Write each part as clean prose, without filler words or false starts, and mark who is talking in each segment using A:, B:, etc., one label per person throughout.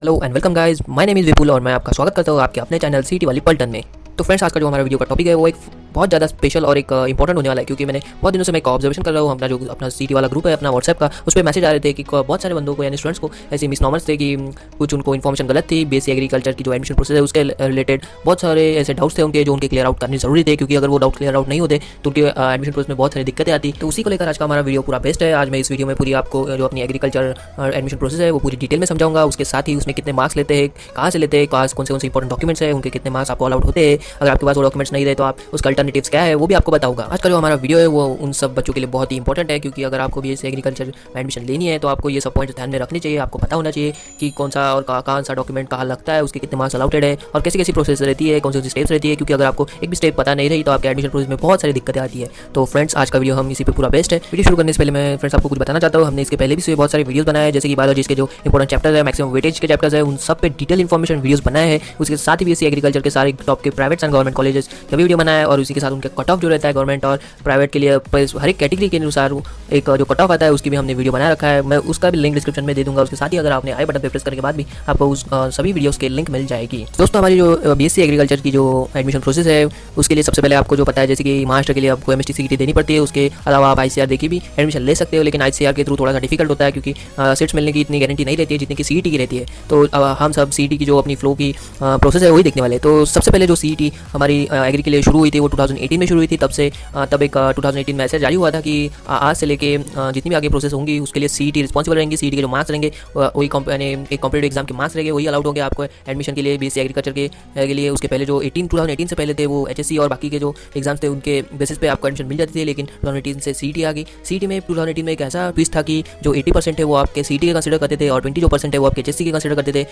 A: Hello and welcome guys, my name is Vipul और मैं आपका स्वागत करता हूँ आपके अपने चैनल सीटी वाली पलटन में। तो फ्रेंड्स, आज का जो हमारा वीडियो का टॉपिक है वो एक बहुत ज़्यादा स्पेशल और एक इंपॉर्टेंट होने वाला है, क्योंकि मैंने बहुत दिनों से मैं एक ऑब्जर्वेशन कर रहा हूँ अपना सीटी वाला ग्रुप है अपना व्हाट्सएप का, उस पर मैसेज आ रहे थे कि बहुत सारे बंदों को यानी स्टूडेंट्स को ऐसे मिसनॉमर्स थे कि कुछ उनको इन्फॉर्मेशन गलत थी बीएससी एग्रीकल्चर की जो एडमिशन प्रोसेस है उसके रिलेटेड। बहुत सारे ऐसे डाउट्स थे उनके जो उनके क्लियर आउट करने जरूरी थे, क्योंकि अगर वो डाउट क्लियर आउट नहीं होते तो उनके एडमिशन प्रोसेस में बहुत सारी दिक्कतें आती। तो उसी को लेकर आज का हमारा वीडियो पूरा बेस्ट है। आज मैं इस वीडियो में पूरी आपको जो अपनी एग्रीकल्चर एडमिशन प्रोसेस है वो पूरी डिटेल में समझाऊंगा। उसके साथ ही उसमें कितने मार्क्स लेते हैं, कहाँ से लेते हैं, कौन से इंपॉर्टेंट डॉक्यूमेंट्स है, उनके कितने मार्क्स आपको अलाउड होते हैं, अगर आपके पास वो डॉक्यूमेंट्स नहीं रहे तो आप उसका अल्टरनेटिव्स क्या है वो भी आपको बताऊंगा। आज का जो हमारा वीडियो है वो उन सब बच्चों के लिए बहुत ही इंपॉर्टेंट है, क्योंकि अगर आपको भी इस एग्रीकल्चर में एडमिशन लेनी है तो आपको ये सब पॉइंट्स ध्यान में रखने चाहिए। आपको पता होना चाहिए कि कौन सा और कौन सा डॉक्यूमेंट कहाँ लगता है, उसके कितने मार्क्स अलाउटेड है और कैसी कैसी प्रोसेस रहती है, कौन सी स्टेप्स रहती है, क्योंकि अगर आपको एक भी स्टेप पता नहीं रही तो आपके एडमिशन प्रोसेस में बहुत सारी दिक्कतें आती है। तो फ्रेंड्स, आज का वीडियो हम इसी पे पूरा बेस्ट है। वीडियो शुरू करने से पहले मैं फ्रेंड्स आपको कुछ बताना चाहता हूँ। हमने इसके पहले भी बहुत सारे वीडियोस बनाए हैं, जैसे कि बायोलॉजी के जो इंपॉर्टेंट चैप्टर्स है, मैक्सिमम वेटेज के चैप्टर्स है, उन सब पे डिटेल इन्फॉर्मेशन वीडियोस बनाए हैं। उसके साथ ही बीएससी एग्रीकल्चर के सारे टॉप के प्राइवेट एंड गवर्नमेंट कॉलेजेस का वीडियो बनाया है, और उसी के साथ उनके कट ऑफ जो रहता है गवर्नमेंट और प्राइवेट के लिए हर एक कैटेगरी के अनुसार एक जो कट ऑफ आता है उसकी भी हमने वीडियो बना रखा है। मैं उसका भी लिंक डिस्क्रिप्शन में दे दूंगा। उसके साथ ही अगर आपने आई बटन पे प्रेस करने के बाद भी आपको उस सभी वीडियोस के लिंक मिल जाएगी। दोस्तों, हमारी जो बीएससी एग्रीकल्चर की जो एडमिशन प्रोसेस है उसके लिए सबसे पहले आपको जो पता है, जैसे कि मास्टर के लिए आपको एमएसटी सीईटी देनी पड़ती है। उसके अलावा आप आईसीआर देखी भी एडमिशन ले सकते हो, लेकिन आईसीआर के थ्रू थोड़ा सा डिफिकल्ट होता है, क्योंकि सीट्स मिलने की इतनी गारंटी नहीं रहती है जितनी कि सीईटी की रहती है। तो हम सब सीईटी की जो अपनी फ्लो की प्रोसेस है वही देखने वाले। तो सबसे पहले जो सीईटी हमारी एग्री के लिए शुरू हुई थी वो 2018 में शुरू हुई थी। तब एक 2018 में मैसेज जारी हुआ था कि आज से लेके जितनी भी आगे प्रोसेस होंगी उसके लिए सीईटी रिस्पॉन्सिबल रहेंगी। सीईटी के जो मार्क्स रहेंगे वही एक कॉम्पिटेटिव एग्जाम के मार्क्स रहेंगे, वही अलाउड होंगे आपको एडमिशन के लिए बीएससी एग्रीकल्चर के लिए। उसके पहले जो 2018 से पहले थे वो एचएससी और बाकी के जो एग्जाम्स थे उनके बेसिस पे आपको एडमिशन मिल जाती थी, लेकिन 2018 से सीईटी आ गई। सीईटी में 2018 में एक ऐसा ट्विस्ट था कि जो 80% है वो आपके सीईटी के कंसिडर करते थे और 20 जो % है वो आपके एचएससी के कंसिडर करते थे।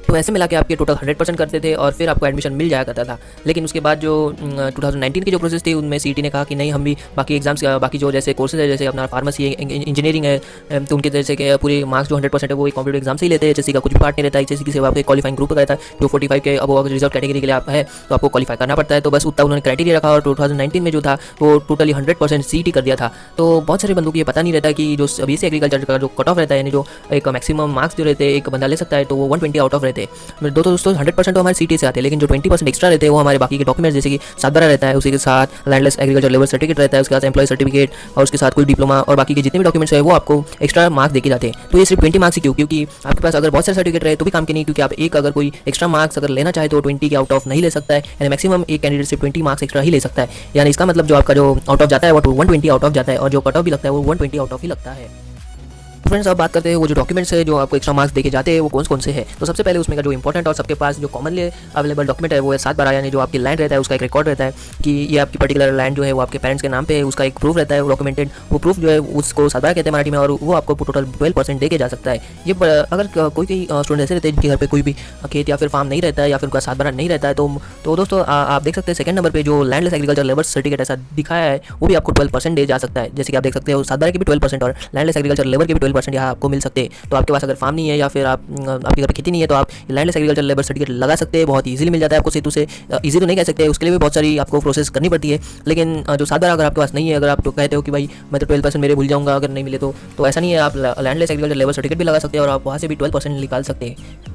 A: तो ऐसे मिला के आपके टोटल 100% करते थे और फिर आपको एडमिशन मिल जाया करता था। लेकिन उसके बाद जो 2019 की जो प्रोसेस थी उनमें सीईटी ने कहा कि नहीं, हम भी बाकी एग्जाम्स बाकी जो जैसे कोर्सेज है, जैसे अपना फार्मेसी इंजीनियरिंग है, तो उनके जैसे कि पूरे मार्क्स जो 100% है वो एक कॉम्पिटेटिव एग्जाम से ही लेते हैं। एचएससी का कुछ भी पार्ट नहीं रहता है। एचएससी की सेवा आपको क्वालिफाइंग ग्रुप रहता है जो 45 के अब रिजर्व कैटेगरी के लिए आप है तो आपको क्वालिफाई करना पड़ता है। तो बस उतना उन्होंने क्राइटेरिया रखा और 2019 में जो था वो टोटली 100% सीईटी कर दिया था। तो बहुत सारे बंदों को ये पता नहीं रहता कि जो बीएससी एग्रीकल्चर का जो कट ऑफ रहता है, यानी जो एक मैक्सिमम मार्क्स जो रहते हैं एक बंदा ले सकता है, तो वो 120 आउट ऑफ रहते हैं। दोस्तों 100% तो हमारे सीटी से आते हैं, लेकिन जो 20% एक्स्ट्रा रहते हैं वो हमारे बाकी के डॉक्यूमेंट्स, जैसे कि 7/12 रहता है, उसी के साथ लैंडलेस एग्रीकल्चर लेवल सर्टिफिकेट रहता है, उसके साथ एम्प्लॉय सर्टिफिकेट और उसके साथ कोई डिप्लोमा और बाकी के जितने भी डॉक्यूमेंट्स है वो आपको एक्स्ट्रा मार्क्स देके जाते हैं। तो ये सिर्फ 20 मार्क्स ही क्यों? क्योंकि आपके पास अगर बहुत सारे सर्टिफिकेट रहे तो भी काम के नहीं, क्योंकि आप एक अगर कोई एक्स्ट्रा मार्क्स अगर लेना चाहे तो 20 के आउट ऑफ नहीं ले सकता है, यानी मैक्सिमम एक कैंडिडेट से 20 मार्क्स एक्स्ट्रा ही ले सकता है। यानी इसका मतलब जो आपका जो आउट ऑफ जाता है वो 120 आउट ऑफ जाता है और जो कट ऑफ भी लगता है वो 120 आउट ऑफ ही लगता है। फ्रेंड्स, अब बात करते हैं वो जो डॉक्यूमेंट्स है जो आपको एक्स्ट्रा मार्क्स देके जाते हैं वो कौन से हैं। तो सबसे पहले उसमें का जो इंपॉर्टेंट और सबके पास जो कॉमनली अवेलेबल डॉक्यूमेंट है वो है 7/12, यानी जो आपकी लैंड रहता है उसका एक रिकॉर्ड रहता है कि ये आपकी पर्टिकुलर लैंड जो है वो आपके पेरेंट्स के नाम पे है, उसका एक प्रूफ रहता है वो डॉक्यूमेंटेड। वो प्रूफ जो है उसको 7/12 कहते हैं मराठी में, और वो आपको टोटल 12% दे के जा सकता है। ये अगर कोई स्टूडेंट ऐसे रहते हैं जिनके घर पे कोई भी खेत या फिर फार्म नहीं रहता है या फिर उनका 7/12 नहीं रहता है, तो दोस्तों आप देख सकते हैं सेकंड नंबर पे जो लैंडलेस एग्रीकल्चर लेबर सर्टिफिकेट ऐसा दिखाया है वो भी आपको 12% दे जा सकता है। जैसे कि आप देख सकते हो 7/12 के भी 12% और लैंडलेस एग्रीकल्चर लेबर के भी 12% यहाँ आपको मिल सकते हैं। तो आपके पास अगर फार्म नहीं है या फिर आपके घर पे खेती नहीं है तो आप लैंडलेस एग्रीकल्चर लेबर सर्टिफिकेट लगा सकते हैं। बहुत इजीली मिल जाता है आपको सेतु से। इजी तो नहीं कह सकते, उसके लिए भी बहुत सारी आपको प्रोसेस करनी पड़ती है। लेकिन जो 7/12 अगर आपके पास नहीं है, अगर आप तो कहते हो कि भाई मैं तो 12% मेरे भूल जाऊंगा अगर नहीं मिले तो ऐसा नहीं है। आप लैंडलेस एग्रीकल्चर लेबर सर्टिफिकेट भी लगा सकते हैं और आप वहाँ से भी 12% निकाल सकते हैं।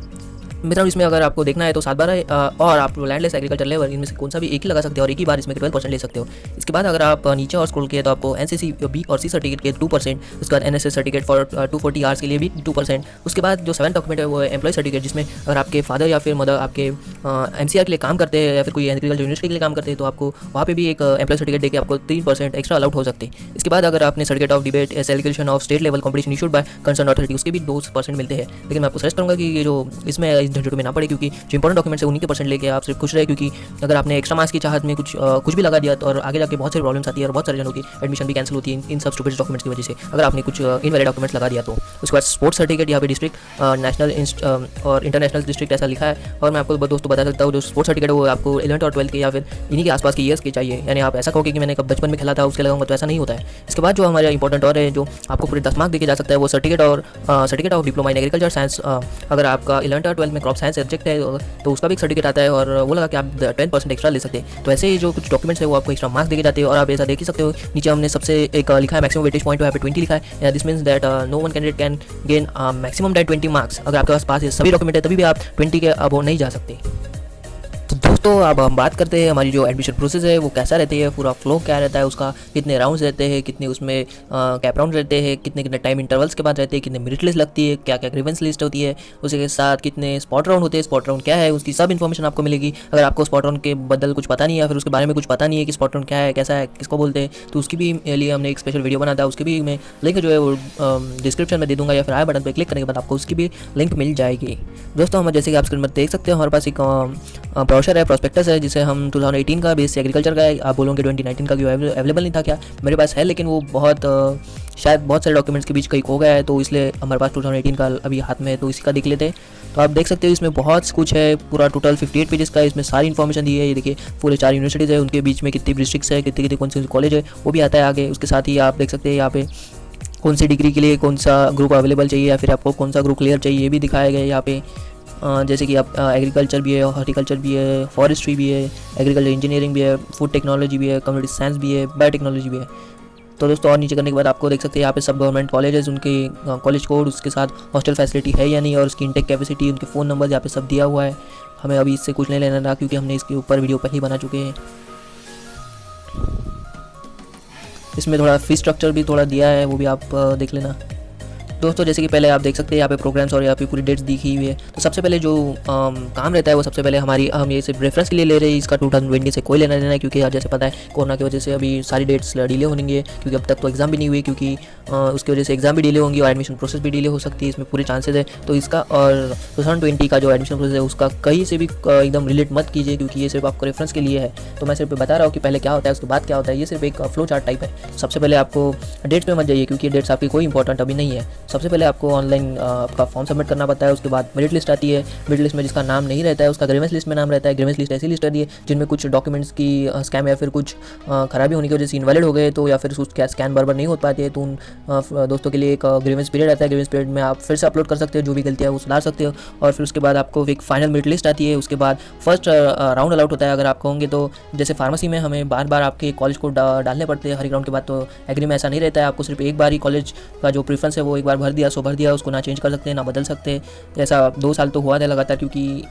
A: मित्रों, इसमें अगर आपको देखना है तो 7/12 और आप लैंडलेस एग्रीकल्चर लेबर इनमें से कौन सा भी एक ही लगा सकते हो और एक ही बार इसमें 12% ले सकते हो। इसके बाद अगर आप नीचे और स्क्रॉल किए तो आपको एनसीसी बी और सी सर्टिफिकेट के 2%, उसके बाद एनएसएस सर्टिफिकेट फॉर 240 आवर्स के लिए भी 2%। उसके बाद जो 7th डॉक्यूमेंट है वो एम्प्लॉय सर्टिफिकेट, जिसमें अगर आपके फादर या फिर मदर आपके एमसीआर के लिए काम करते हैं या फिर कोई एग्रीकल्चर यूनिवर्सिटी के लिए काम करते हैं तो आपको वहाँ पे भी एक एम्प्लॉय सर्टिफिकेट देकर आपको 3% एक्स्ट्रा अलाउड हो सकते हैं। इसके बाद अगर आपने certificate of debate allegation of state level competition issued by concern authority, उसके भी 2% मिलते हैं। लेकिन मैं आपको सजेस्ट करूँगा कि ये जो इसमें इस झंझट में ना पड़े, क्योंकि जो इंपॉर्टेंट डॉक्यूमेंट्स है उन्हीं के % लेके आप सिर्फ खुश रहे, क्योंकि अगर आपने एक्स्ट्रा मार्क्स की चाहत में कुछ भी लगा दिया तो और आगे जाके बहुत सारी प्रॉब्लम्स आती है और बहुत सारे जनों की एडमिशन भी कैंसिल होती है इन सब स्टूपिड डॉक्यूमेंट्स की वजह से, अगर आपने कुछ इनवैलिड डॉक्यूमेंट्स लगा दिया तो। उसके बाद स्पोर्ट्स सर्टिफिकेट यहाँ पे डिस्ट्रिक्ट नेशनल और इंटरनेशनल डिस्ट्रिक्ट ऐसा लिखा है। और मैं आपको दोस्तों बता सकता हूँ जो स्पोर्ट्स सर्टिफिकेट है वो आपको 11th और 12th के या फिर इन्हीं के आसपास के ईयर्स के चाहिए। यानी आप ऐसा कहोगे कि मैंने कब बचपन में खेला था उसके लगाऊंगा, तो ऐसा नहीं होता है। इसके बाद जो हमारा इंपॉर्टेंट और है जो आपको पूरे 10 मार्क्स देके जा सकता है वो certificate of diploma in agriculture science. अगर आपका 11th और 12th में में क्रॉप साइंस सब्जेक्ट है तो उसका भी एक सर्टिफिकेट आता है, और वो लगा कि आप 10% एक्स्ट्रा ले सकते हैं। तो ऐसे ही जो कुछ डॉक्यूमेंट्स है वो आपको एक्स्ट्रा मार्क्स देके जाते हैं। और आप ऐसा देख ही सकते हो, नीचे हमने सबसे एक लिखा है मैक्सिमम वेटेज पॉइंट, यहाँ पे 20 लिखा है। This means that no one candidate can gain maximum that 20 marks. अगर आपके पास ये सभी डॉक्यूमेंट है तभी भी आप 20 के अब नहीं जा सकते। तो दोस्तों अब हम बात करते हैं हमारी जो एडमिशन प्रोसेस है वो कैसा रहती है, पूरा फ्लो क्या रहता है उसका, कितने राउंड्स रहते हैं, कितने उसमें कैप राउंड रहते हैं, कितने कितने टाइम इंटरवल्स के बाद रहते हैं, कितने मेरिट लिस्ट लगती है, क्या क्या ग्रीवेंस लिस्ट होती है, उसके साथ कितने स्पॉट राउंड होते हैं, स्पॉट राउंड क्या है, उसकी सब इन्फॉर्मेशन आपको मिलेगी। अगर आपको स्पॉट राउंड के बदल कुछ पता नहीं है, फिर उसके बारे में कुछ पता नहीं है कि स्पॉट राउंड क्या है, कैसा है, किसको बोलते हैं, तो उसकी भी लिए हमने एक स्पेशल वीडियो बना था। उसकी भी मैं लिंक जो है वो डिस्क्रिप्शन में दे दूँगा, या फिर आई बटन पर क्लिक करने के बाद आपको उसकी भी लिंक मिल जाएगी। दोस्तों हम जैसे कि आप स्क्रीन पर देख सकते हो, हमारे पास एक ब्रोशर है, प्रोस्पेक्टस है, जिसे हम 2018 का बेस एग्रीकल्चर का है। आप बोलोगे 2019 का क्यों अवेलेबल नहीं था क्या? मेरे पास है, लेकिन वो शायद बहुत सारे डॉक्यूमेंट्स के बीच कहीं खो गया है, तो इसलिए हमारे पास 2018 का अभी हाथ में है, तो इसी का देख लेते हैं। तो आप देख सकते हो इसमें बहुत कुछ है, पूरा टोटल 58 पेजेस का इसमें सारी इन्फॉर्मेशन दी है। ये देखिए पूरे 4 यूनिवर्सिटीज़ है, उनके बीच में कितनी डिस्ट्रिक्ट्स है, कितने कितने कौन से कॉलेज है, वो भी आता है आगे। उसके साथ ही आप देख सकते हैं यहाँ पे कौन सी डिग्री के लिए कौन सा ग्रुप अवेलेबल चाहिए, या फिर आपको कौन सा ग्रुप क्लियर चाहिए, ये भी दिखाया गया है यहाँ पे। जैसे कि आप एग्रीकल्चर भी है, हॉर्टिकल्चर भी है, फॉरेस्ट्री भी है, एग्रीकल्चर इंजीनियरिंग भी है, फूड टेक्नोलॉजी भी है, कम्युनिटी साइंस भी है, बायोटेक्नोलॉजी भी है। तो दोस्तों और नीचे करने के बाद आपको देख सकते हैं यहाँ पे सब गवर्नमेंट कॉलेजेस, उनके कॉलेज कोड, उसके साथ हॉस्टल फैसिलिटी है या नहीं, और उसकी इंटेक कैपेसिटी, उनके फ़ोन नंबर यहाँ पे सब दिया हुआ है। हमें अभी इससे कुछ नहीं लेना था क्योंकि हमने इसके ऊपर वीडियो पहले ही बना चुके हैं। इसमें थोड़ा फीस स्ट्रक्चर भी थोड़ा दिया है, वो भी आप देख लेना। दोस्तों जैसे कि पहले आप देख सकते हैं यहाँ पे प्रोग्राम्स और यहाँ पे पूरी डेट्स दिखी हुई है। तो सबसे पहले जो काम रहता है वो सबसे पहले हम ये सिर्फ रेफरेंस के लिए ले रहे हैं, इसका 2020 से कोई लेना देना है, क्योंकि जैसे पता है कोरोना की वजह से अभी सारी डेट्स डिले होंगे, क्योंकि अब तक तो एग्ज़ाम भी नहीं हुई, क्योंकि उसकी वजह से एग्ज़ाम भी डिले होंगी और एडमिशन प्रोसेस भी डिले हो सकती है, इसमें पूरे चांसेस है। तो इसका और 2020 का जो एडमिशन प्रोसेस है उसका कहीं से भी एकदम रिलेट मत कीजिए, क्योंकि ये सिर्फ आपको रेफरेंस के लिए है। तो मैं सिर्फ बता रहा हूँ कि पहले क्या होता है उसके बाद क्या होता है, ये सिर्फ एक फ्लो चार्ट टाइप है। सबसे पहले आपको डेट्स पे मत जाइए, क्योंकि डेट्स आपकी कोई इंपॉर्टेंट अभी नहीं है। सबसे पहले आपको ऑनलाइन आपका फॉर्म सबमिट करना पड़ता है। उसके बाद मेरिट लिस्ट आती है, मेरिट लिस्ट में जिसका नाम नहीं रहता है उसका ग्रीवेंस लिस्ट में नाम रहता है। ग्रीवेंस लिस्ट ऐसी लिस्ट आती है जिनमें कुछ डॉक्यूमेंट्स की स्कैम या फिर कुछ खराबी होने की वजह से इनवैलिड हो गए, तो या फिर उसका स्कैन बराबर नहीं हो पाती है, तो उन दोस्तों के लिए एक ग्रीवेंस पीरियड आता है। ग्रीवेंस पीरियड में आप फिर से अपलोड कर सकते हो, जो भी गलतियाँ है वो सुधार सकते हो। और फिर उसके बाद आपको एक फाइनल मेरिट लिस्ट आती है। उसके बाद फर्स्ट राउंड अलाउट होता है। अगर आप कहोगे तो जैसे फार्मेसी में हमें बार बार आपके कॉलेज को डालने पड़ते हैं हर एक राउंड के बाद, तो एग्री में ऐसा नहीं रहता है। आपको सिर्फ एक बार ही कॉलेज का जो प्रेफरेंस है वो एक बार भर दिया सो भर दिया, उसको ना चेंज कर सकते हैं ना बदल सकते। ऐसा 2 साल तो हुआ था लगातार, क्योंकि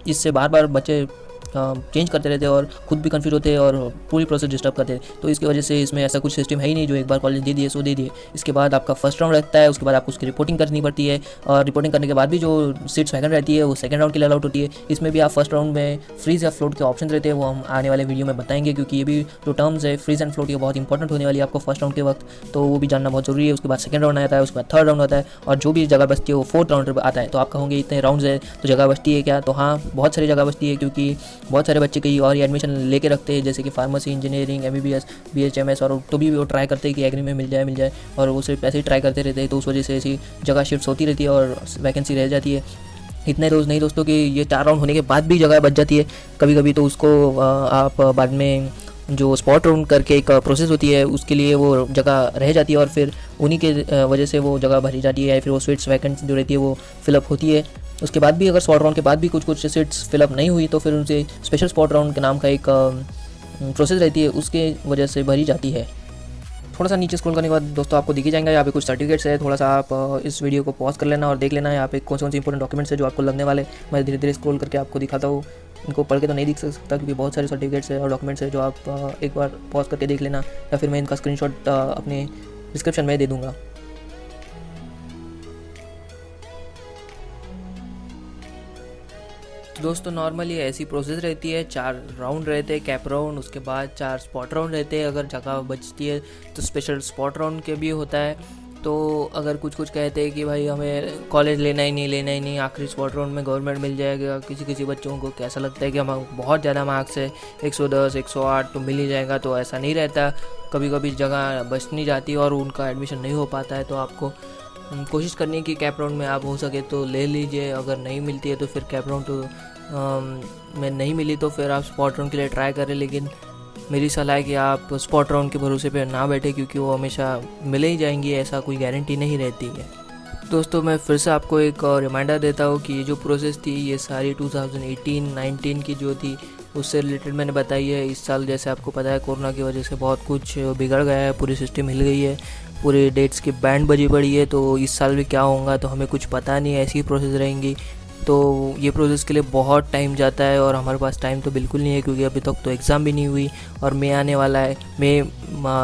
A: इससे बार बार बच्चे चेंज करते रहते और खुद भी कंफ्यूज होते और पूरी प्रोसेस डिस्टर्ब करते। तो इसकी वजह से इसमें ऐसा कुछ सिस्टम है ही नहीं, जो एक बार कॉलेज दे दिए सो दे दिए। इसके बाद आपका फर्स्ट राउंड रहता है, उसके बाद आपको उसकी रिपोर्टिंग करनी पड़ती है, और रिपोर्टिंग करने के बाद भी जो सीट्स वैकेंट रहती है वो सेकंड राउंड के लिए अलाउट होती है। इसमें भी आप फर्स्ट राउंड में फ्रीज या फ्लोट के ऑप्शन रहते हैं, वो हम आने वाले वीडियो में बताएंगे, क्योंकि ये भी जो टर्म्स है फ्रीज एंड फ्लोट ये बहुत इंपॉर्टेंट होने वाली है आपको फर्स्ट राउंड के वक्त, तो वो भी जानना बहुत जरूरी है। उसके बाद सेकंड राउंड आता है, उसके बाद थर्ड राउंड आता है, और जो भी जगह बचती है वो फोर्थ राउंड पर आता है। तो आप कहोगे इतने राउंड्स है तो जगह बचती है क्या? तो हाँ, बहुत सारी जगह बचती है, क्योंकि बहुत सारे बच्चे कई और एडमिशन लेके रखते हैं, जैसे कि फार्मेसी, इंजीनियरिंग, MBBS, BHMS, और तो भी वो ट्राई करते हैं कि एग्री में मिल जाए, और वो सिर्फ ऐसे ही ट्राई करते रहते हैं। तो उस वजह से ऐसी जगह शिफ्ट होती रहती है और वैकेंसी रह जाती है। इतने रोज़ नहीं दोस्तों कि ये 4 राउंड होने के बाद भी जगह बच जाती है। कभी कभी तो उसको आप बाद में जो स्पॉट राउंड करके एक प्रोसेस होती है उसके लिए वो जगह रह जाती है, और फिर उन्हीं के वजह से वो जगह भरी जाती है, या फिर वो सीट्स वैकेंट जो रहती है वो फिलअप होती है। उसके बाद भी अगर स्पॉट राउंड के बाद भी कुछ सीट्स फिलअप नहीं हुई तो फिर उनसे स्पेशल स्पॉट राउंड के नाम का एक प्रोसेस रहती है, उसके वजह से भरी जाती है। थोड़ा सा नीचे स्क्रॉल करने के बाद दोस्तों आपको दिखी जाएंगे यहाँ पे कुछ सर्टिफिकेट्स है। थोड़ा सा आप इस वीडियो को पॉज कर लेना और देख लेना यहाँ पे कौन से इंपॉर्टेंट डॉक्यूमेंट्स है जो आपको लगने वाले। मैं धीरे धीरे स्क्रॉल करके आपको दिखाता हूँ। इनको पढ़ के तो नहीं दिख सकता क्योंकि बहुत सारे सर्टिफिकेट्स है और डॉक्यूमेंट्स है, जो आप एक बार पॉज करके देख लेना, या फिर मैं इनका स्क्रीनशॉट अपने डिस्क्रिप्शन में दे दूँगा। तो दोस्तों नॉर्मली ऐसी प्रोसेस रहती है, 4 राउंड रहते हैं, कैप राउंड, उसके बाद 4 स्पॉट राउंड रहते हैं। अगर जगह बचती है तो स्पेशल स्पॉट राउंड के भी होता है। तो अगर कुछ कहते हैं कि भाई हमें कॉलेज लेना ही नहीं, आखिरी स्पॉट राउंड में गवर्नमेंट मिल जाएगा, किसी बच्चों को कैसा लगता है कि हम बहुत ज़्यादा मार्क्स है 110 108 तो मिल ही जाएगा, तो ऐसा नहीं रहता। कभी कभी जगह बच नहीं जाती और उनका एडमिशन नहीं हो पाता है। तो आपको कोशिश करनी है कि कैप राउंड में आप हो सके तो ले लीजिए। अगर नहीं मिलती है तो फिर कैप राउंड तो में नहीं मिली तो फिर आप स्पॉट राउंड के लिए ट्राई करें, लेकिन मेरी सलाह है कि आप स्पॉट राउंड के भरोसे पे ना बैठे, क्योंकि वो हमेशा मिले ही जाएंगी, ऐसा कोई गारंटी नहीं रहती है। दोस्तों मैं फिर से आपको एक रिमाइंडर देता हूँ कि ये जो प्रोसेस थी ये सारी 2018-19 की जो थी उससे रिलेटेड मैंने बताई है। इस साल जैसे आपको पता है कोरोना की वजह से बहुत कुछ बिगड़ गया है, पूरी सिस्टम हिल गई है, पूरे डेट्स की बैंड बजी पड़ी है। तो इस साल भी क्या होगा तो हमें कुछ पता नहीं, ऐसी ही प्रोसेस रहेंगी। तो ये प्रोसेस के लिए बहुत टाइम जाता है और हमारे पास टाइम तो बिल्कुल नहीं है, क्योंकि अभी तक तो एग्ज़ाम भी नहीं हुई और मई आने वाला है। मई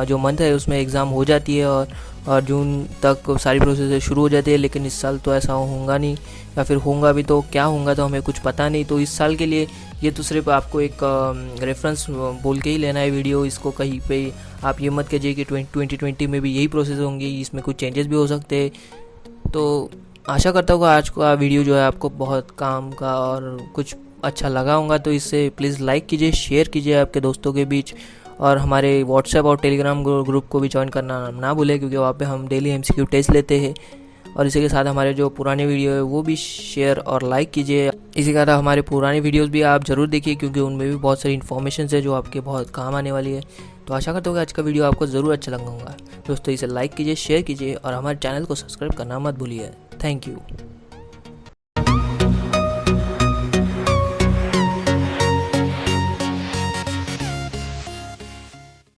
A: जो मंथ है उसमें एग्ज़ाम हो जाती है और जून तक सारी प्रोसेस शुरू हो जाती है। लेकिन इस साल तो ऐसा होगा नहीं, या फिर होगा भी तो क्या होगा तो हमें कुछ पता नहीं। तो इस साल के लिए ये तो सिर्फ आपको एक रेफरेंस बोल के ही लेना है वीडियो। इसको कहीं पे आप ये मत कीजिए कि 2020 में भी यही प्रोसेस होंगी, इसमें कुछ चेंजेस भी हो सकते हैं। तो आशा करता हूँ आज का वीडियो जो है आपको बहुत काम का और कुछ अच्छा लगा होगा। तो इससे प्लीज़ लाइक कीजिए, शेयर कीजिए आपके दोस्तों के बीच, और हमारे व्हाट्सएप और टेलीग्राम ग्रुप को भी ज्वाइन करना ना भूलें, क्योंकि वहाँ पे हम डेली MCQ टेस्ट लेते हैं। और इसी के साथ हमारे जो पुराने वीडियो है वो भी शेयर और लाइक कीजिए। इसी के साथ हमारे पुराने वीडियोस भी आप ज़रूर देखिए, क्योंकि उनमें भी बहुत सारी इन्फॉर्मेशन है जो आपके बहुत काम आने वाली है। तो आशा करता हूँ कि आज का वीडियो आपको ज़रूर अच्छा लगा होगा। दोस्तों इसे लाइक कीजिए, शेयर कीजिए और हमारे चैनल को सब्सक्राइब करना मत भूलिए। Thank you.